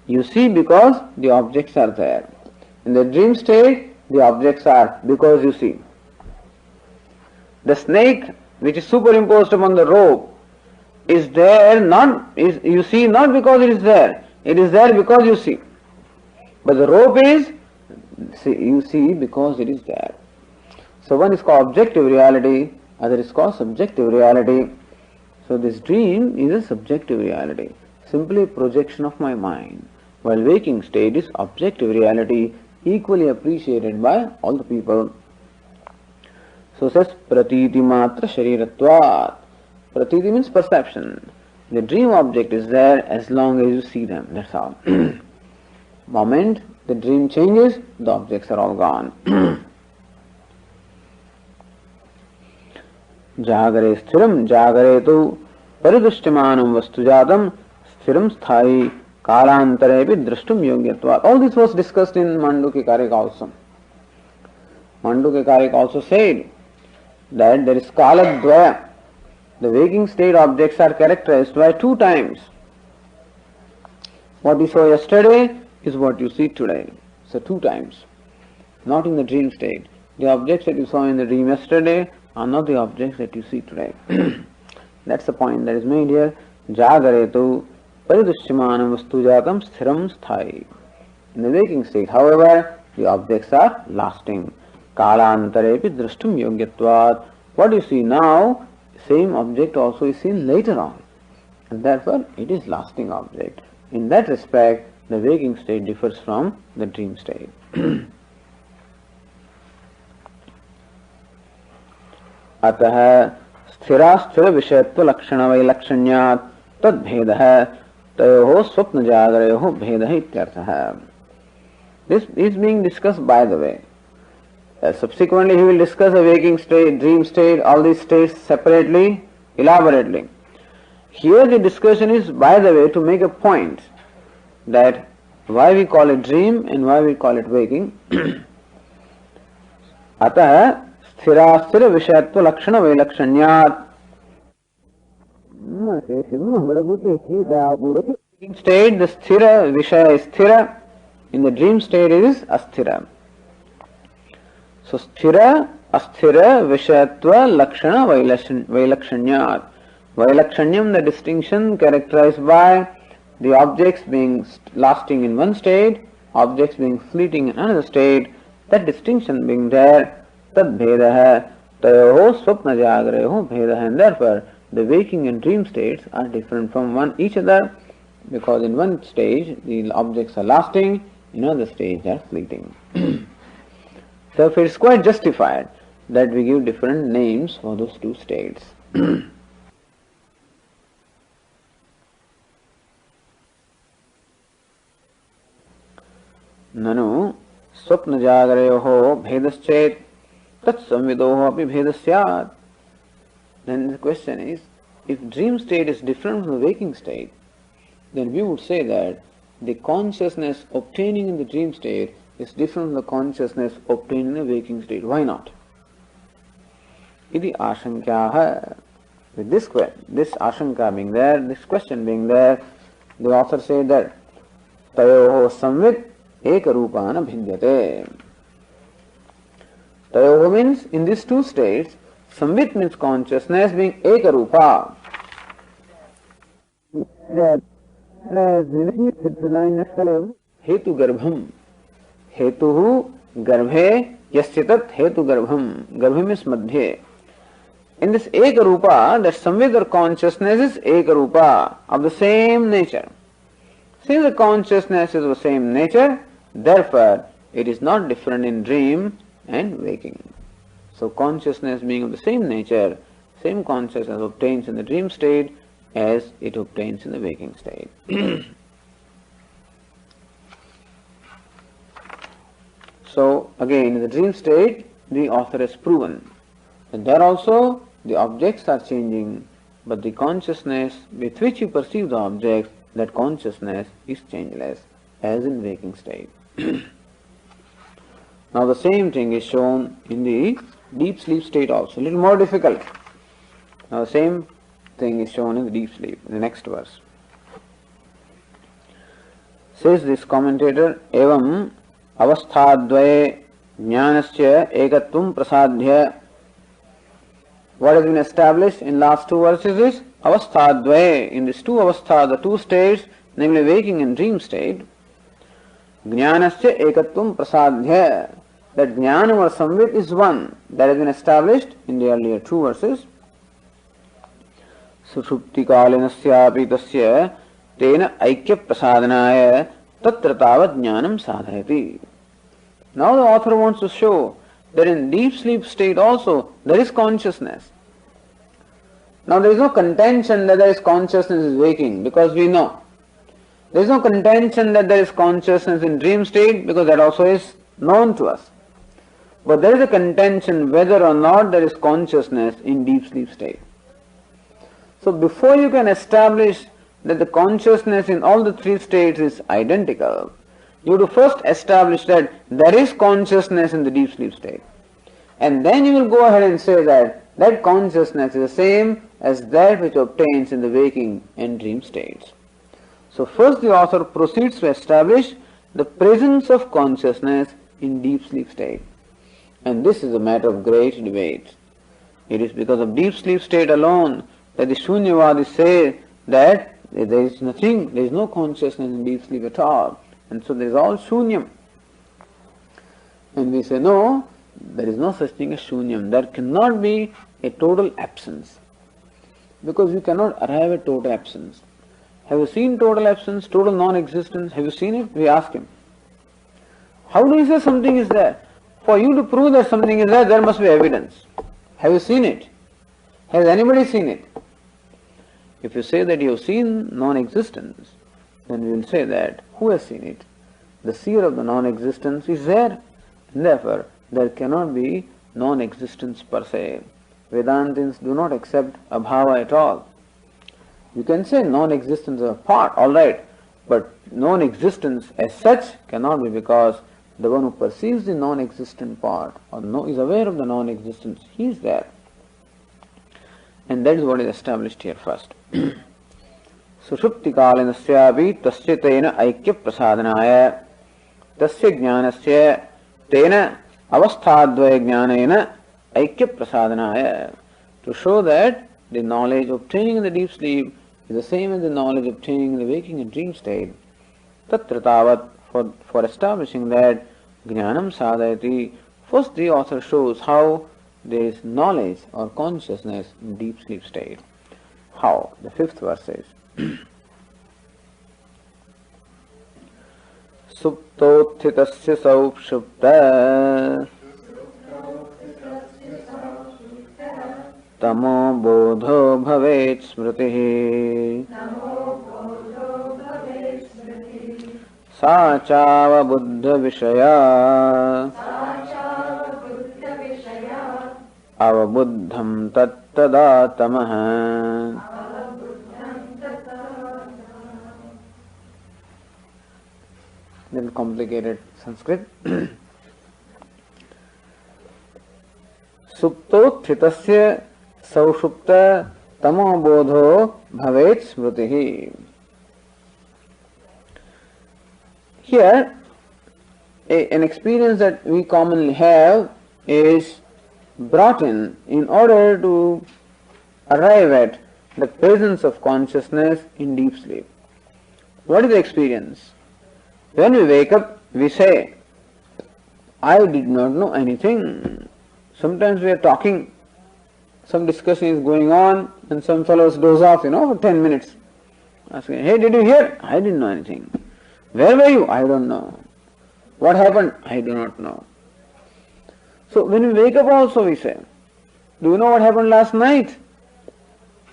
[SPEAKER 1] you see because the objects are there. In the dream state, the objects are because you see. The snake which is superimposed upon the rope is there you see not because it is there. It is there because you see. But the rope is you see because it is there. So one is called objective reality, other is called subjective reality. So this dream is a subjective reality, simply a projection of my mind, while waking state is objective reality, equally appreciated by all the people. So says pratiti matra shariratvat. Pratiti means perception. The dream object is there as long as you see them, that's all. Moment the dream changes, the objects are all gone. Jagare sthiram jagare tu paridushtyamanam vastujatam sthiram sthai kalantarepi drashtum yogyatvat. All this was discussed in Mandukya Karika also. Mandukya Karika also said that there is kaladvaya. The waking state objects are characterized by two times. What you saw yesterday is what you see today. So two times. Not in the dream state. The objects that you saw in the dream yesterday are not the objects that you see today. That's the point that is made here. Jagaretu paridusyamanam vastujatam sthiram sthai. In the waking state, however, the objects are lasting. Kalantarepi drashtum yogyatvat. What you see now, same object also is seen later on. And therefore, it is lasting object. In that respect, the waking state differs from the dream state. अतः स्थिरास्थिर विषयत्व लक्षण वैलक्षण्यात् तद्भेदः तयोः स्वप्न जागरयोः भेदः इत्यर्थः. This is being discussed by the way. Subsequently he will discuss a waking state, dream state, all these states separately, elaborately. Here the discussion is by the way to make a point that why we call it dream and why we call it waking. अतः स्थिरास्थिर विषयत्व लक्षण वैलक्षण्यात्. In state the sthira vishaya is sthira, in the dream state it is asthira. So sthira, asthira, vishayatva, lakshana, vailakshanyat. Vailakshanyam, the distinction characterized by the objects being lasting in one state, objects being fleeting in another state, that distinction being there, tad bhedaha, tayoho swapna jagreho bhedaha, and therefore the waking and dream states are different from each other, because in one stage the objects are lasting, in another stage they are fleeting. Therefore it is quite justified that we give different names for those two states. Nanu swapna jagreyoho bhedaschet tat samvidoho api bhedasyat. Then the question is, if dream state is different from the waking state, then we would say that the consciousness obtaining in the dream state is different from the consciousness obtained in the waking state. Why not? Iti ashankyaha. With this ashanka being there, this question being there, the author said that tayoho samvit ekarupana bhidyate. Tayoho means in these two states, samvit means consciousness being ekarupa. Hetu garbham. Hetuhu garbhe yasyatat hetu garbham. Garbhe means madhye. In this ekarupa, that samvit or consciousness is ekarupa, of the same nature. Since the consciousness is of the same nature, therefore it is not different in dream and waking. So consciousness being of the same nature, same consciousness obtains in the dream state as it obtains in the waking state. So again, in the dream state, the author has proven that there also the objects are changing, but the consciousness with which you perceive the objects, that consciousness is changeless, as in waking state. Now the same thing is shown in the deep sleep state also, a little more difficult. Now the same thing is shown in the deep sleep, in the next verse. Says this commentator, evam avasthadvaye jnanasya ekatvam prasadhya. What has been established in last two verses is avasthadvaye. In these two avastha, the two states, namely waking and dream state, jnanasya ekatvam prasadhya. That jnana or samvit is one. That has been established in the earlier two verses. Sushupti kalinasyapi tasya tena aikya prasadhanaya tatra tavat jnanam sadhayati. Now the author wants to show that in deep sleep state also there is consciousness. Now there is no contention that there is consciousness is waking, because we know. There is no contention that there is consciousness in dream state, because that also is known to us. But there is a contention whether or not there is consciousness in deep sleep state. So before you can establish that the consciousness in all the three states is identical, you have to first establish that there is consciousness in the deep sleep state. And then you will go ahead and say that that consciousness is the same as that which obtains in the waking and dream states. So first the author proceeds to establish the presence of consciousness in deep sleep state. And this is a matter of great debate. It is because of deep sleep state alone that the Shunyavadis say that there is nothing, there is no consciousness in deep sleep at all. And so there is all Shunyam. And we say no, there is no such thing as Shunyam. There cannot be a total absence. Because you cannot arrive at total absence. Have you seen total absence, total non-existence? Have you seen it? We ask him. How do you say something is there? For you to prove that something is there, there must be evidence. Have you seen it? Has anybody seen it? If you say that you have seen non-existence, then we will say that who has seen it? The seer of the non-existence is there, and therefore there cannot be non-existence per se. Vedantins do not accept abhava at all. You can say non-existence of a part, alright, but non-existence as such cannot be, because the one who perceives the non-existent part or is aware of the non-existence, he is there. And that is what is established here first. Sushupti kalinasyapi tasya tena aikya prasadhanaya tasya jnanasya tena avasthadvaya jnanena aikya prasadanaya, to show that the knowledge obtaining in the deep sleep is the same as the knowledge obtaining in the waking and dream state. Tatra tavat, for establishing that jnanam sadhayati, first the author shows how there is knowledge or consciousness in deep sleep state. How? The fifth verse says, Suptothitasya saupshupta tamo bodho bhavet smritihi sa chava buddha vishaya avabuddham tattada tamaha. Little complicated Sanskrit. Suptothitasya saushupta tamo bodho bhavet smritihi. Here, an experience that we commonly have is brought in order to arrive at the presence of consciousness in deep sleep. What is the experience? When we wake up, we say, I did not know anything. Sometimes we are talking, some discussion is going on, and some fellows doze off, for 10 minutes. Asking, hey, did you hear? I didn't know anything. Where were you? I don't know. What happened? I do not know. So when we wake up also we say, do you know what happened last night?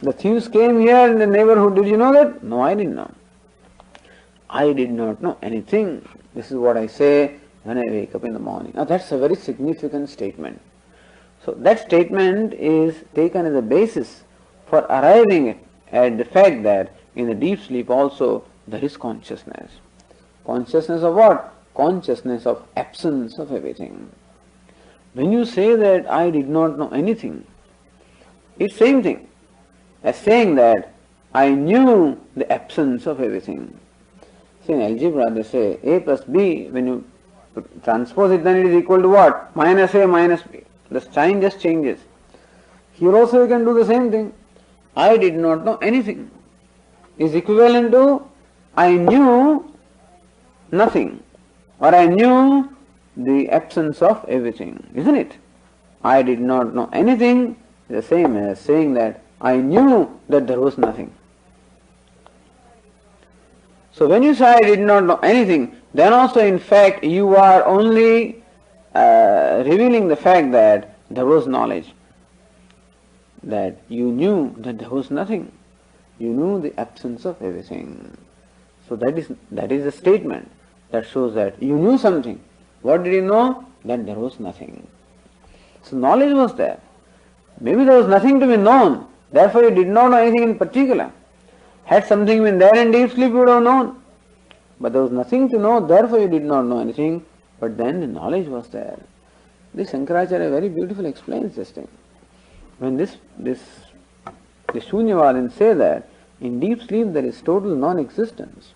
[SPEAKER 1] The thieves came here in the neighborhood. Did you know that? No, I didn't know. I did not know anything. This is what I say when I wake up in the morning. Now that's a very significant statement. So that statement is taken as a basis for arriving at the fact that in the deep sleep also there is consciousness. Consciousness of what? Consciousness of absence of everything. When you say that I did not know anything, it's same thing as saying that I knew the absence of everything. See, in algebra they say a plus b, when you transpose it, then it is equal to what? Minus a minus b. The sign just changes. Here also you can do the same thing. I did not know anything is equivalent to I knew nothing, or I knew the absence of everything, isn't it? I did not know anything is the same as saying that I knew that there was nothing. So when you say I did not know anything, then also in fact you are only revealing the fact that there was knowledge, that you knew that there was nothing. You knew the absence of everything. So that is a statement that shows that you knew something. What did you know? That there was nothing. So knowledge was there. Maybe there was nothing to be known, therefore you did not know anything in particular. Had something been there in deep sleep, you would have known. But there was nothing to know, therefore you did not know anything, but then the knowledge was there. This Shankaracharya very beautifully explains this thing. When the Shunyavadins say that in deep sleep there is total non-existence,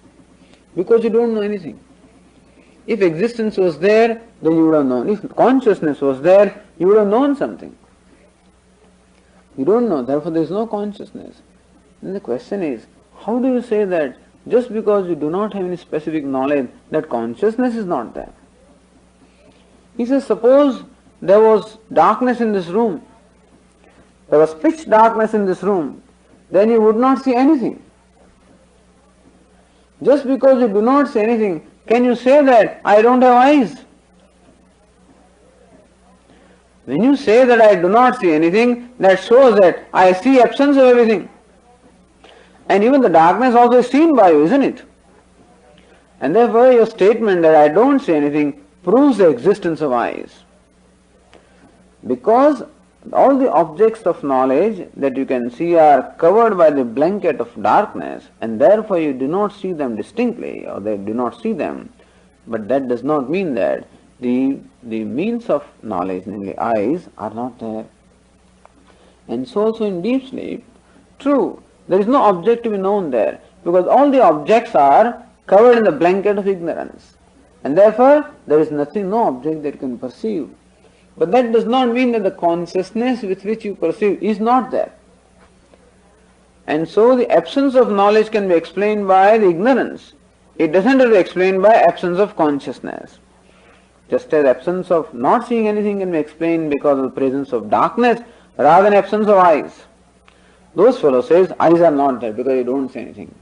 [SPEAKER 1] because you don't know anything. If existence was there, then you would have known. If consciousness was there, you would have known something. You don't know, therefore there is no consciousness. Then the question is, how do you say that just because you do not have any specific knowledge, that consciousness is not there? He says, suppose there was darkness in this room, there was pitch darkness in this room, then you would not see anything. Just because you do not see anything, can you say that I don't have eyes? When you say that I do not see anything, that shows that I see absence of everything. And even the darkness also is seen by you, isn't it? And therefore your statement that I don't see anything proves the existence of eyes. Because all the objects of knowledge that you can see are covered by the blanket of darkness, and therefore you do not see them distinctly, or they do not see them. But that does not mean that the means of knowledge, namely eyes, are not there. And so also in deep sleep, true, there is no object to be known there, because all the objects are covered in the blanket of ignorance. And therefore there is nothing, no object that you can perceive. But that does not mean that the consciousness with which you perceive is not there. And so the absence of knowledge can be explained by the ignorance. It doesn't have to be explained by absence of consciousness. Just as absence of not seeing anything can be explained because of the presence of darkness rather than absence of eyes. Those fellows say eyes are not there because you don't see anything.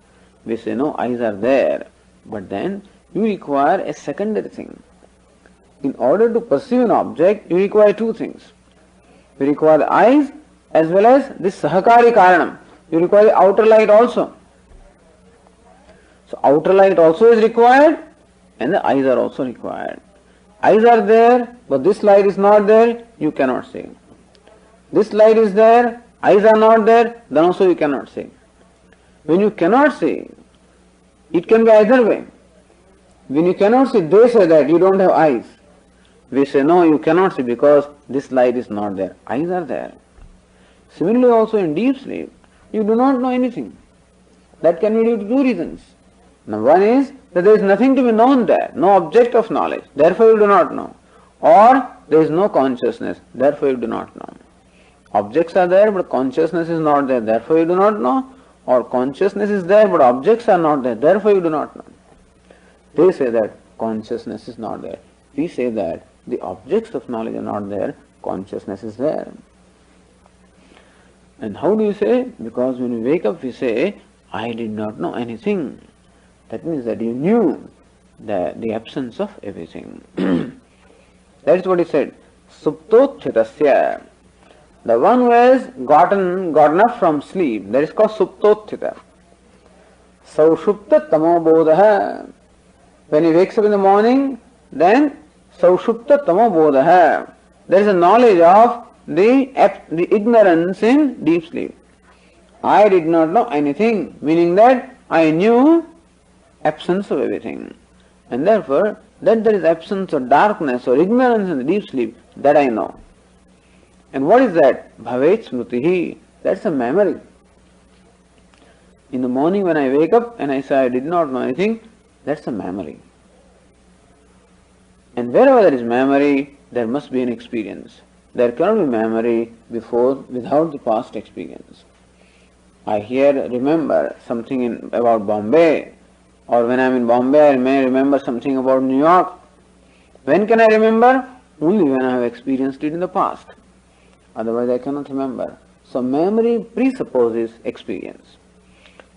[SPEAKER 1] We say no, eyes are there. But then you require a secondary thing. In order to perceive an object, you require two things. You require the eyes as well as this sahakari karanam. You require the outer light also. So outer light also is required and the eyes are also required. Eyes are there, but this light is not there, you cannot see. This light is there, eyes are not there, then also you cannot see. When you cannot see, it can be either way. When you cannot see, they say that you don't have eyes. We say no, you cannot see because this light is not there. Eyes are there. Similarly also in deep sleep, you do not know anything. That can be due to two reasons. Now one is that there is nothing to be known there, no object of knowledge, therefore you do not know. Or there is no consciousness, therefore you do not know. Objects are there but consciousness is not there, therefore you do not know. Or consciousness is there but objects are not there, therefore you do not know. They say that consciousness is not there. We say that the objects of knowledge are not there, consciousness is there. And how do you say? Because when we wake up we say, I did not know anything. That means that you knew the absence of everything. That is what he said. Suptothitasya. The one who has gotten up from sleep, that is called suptothita. Saushupta tamobodha. When he wakes up in the morning, then Saushupta tamobodha. There is a knowledge of the ignorance in deep sleep. I did not know anything, meaning that I knew absence of everything. And therefore, that there is absence of darkness or ignorance in the deep sleep, that I know. And what is that? Bhavet smritihi. That's a memory. In the morning when I wake up and I say I did not know anything, that's a memory. And wherever there is memory, there must be an experience. There cannot be memory without the past experience. I remember something about Bombay, or when I am in Bombay I may remember something about New York. When can I remember? Only when I have experienced it in the past. Otherwise I cannot remember. So memory presupposes experience.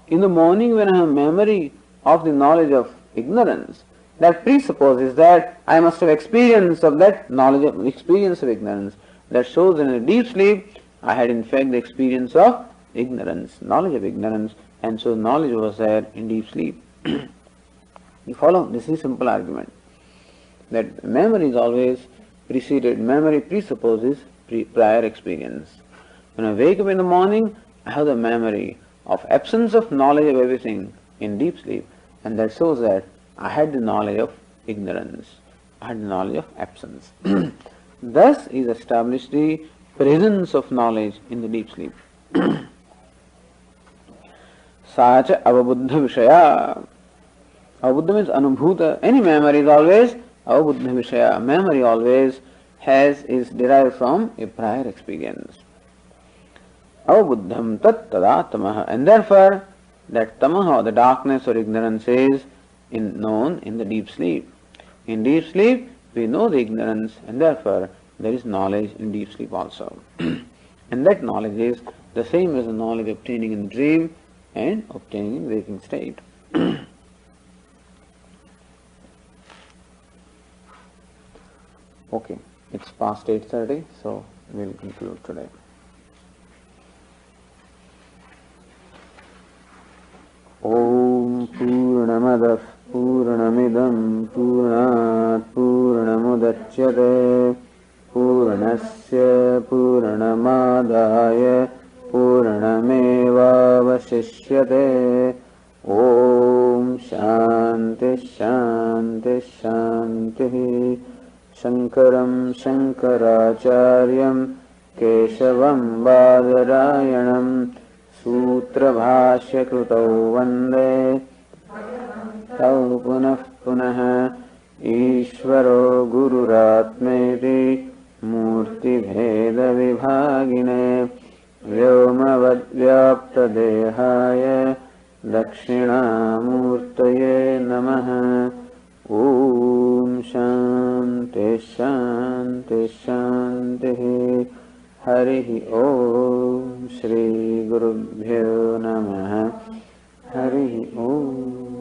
[SPEAKER 1] In the morning when I have memory of the knowledge of ignorance, that presupposes that I must have experience of that knowledge of experience of ignorance. That shows that in a deep sleep I had in fact the experience of ignorance, knowledge of ignorance, and so knowledge was there in deep sleep. You follow? This is a simple argument. That memory is always preceded, memory presupposes prior experience. When I wake up in the morning, I have the memory of absence of knowledge of everything in deep sleep, and that shows that I had the knowledge of ignorance, I had the knowledge of absence. Thus is established the presence of knowledge in the deep sleep. Sacha avabuddha vishaya. Avabuddha means anubhuta. Any memory is always avabuddha vishaya. Memory always is derived from a prior experience. Avabuddham tat tada tamaha. And therefore, that tamaha, or the darkness or ignorance, is known in the deep sleep. In deep sleep, we know the ignorance, and therefore there is knowledge in deep sleep also. And that knowledge is the same as the knowledge obtaining in the dream and obtaining in waking state. Okay, it's past 8:30, so we'll conclude today. Om Purnamadah Purnamidam Purnat Purnamudachyate Purnasya Purnamadaya Purnamevavashishyate. Om Shanti Shanti Shanti. Shankaram Shankaracharyam Keshavam Badarayanam Sutra Bhashya Krutau Vande Tau Punah Punah Ishvaro Gururatmeti श्रुतिभेदविभागिने व्योमवद्व्याप्तदेहाय दक्षिणामूर्तये नमः। ॐ शान्ति शान्ति शान्तिः। हरिः ॐ श्री गुरुभ्यो नमः। हरिः ॐ।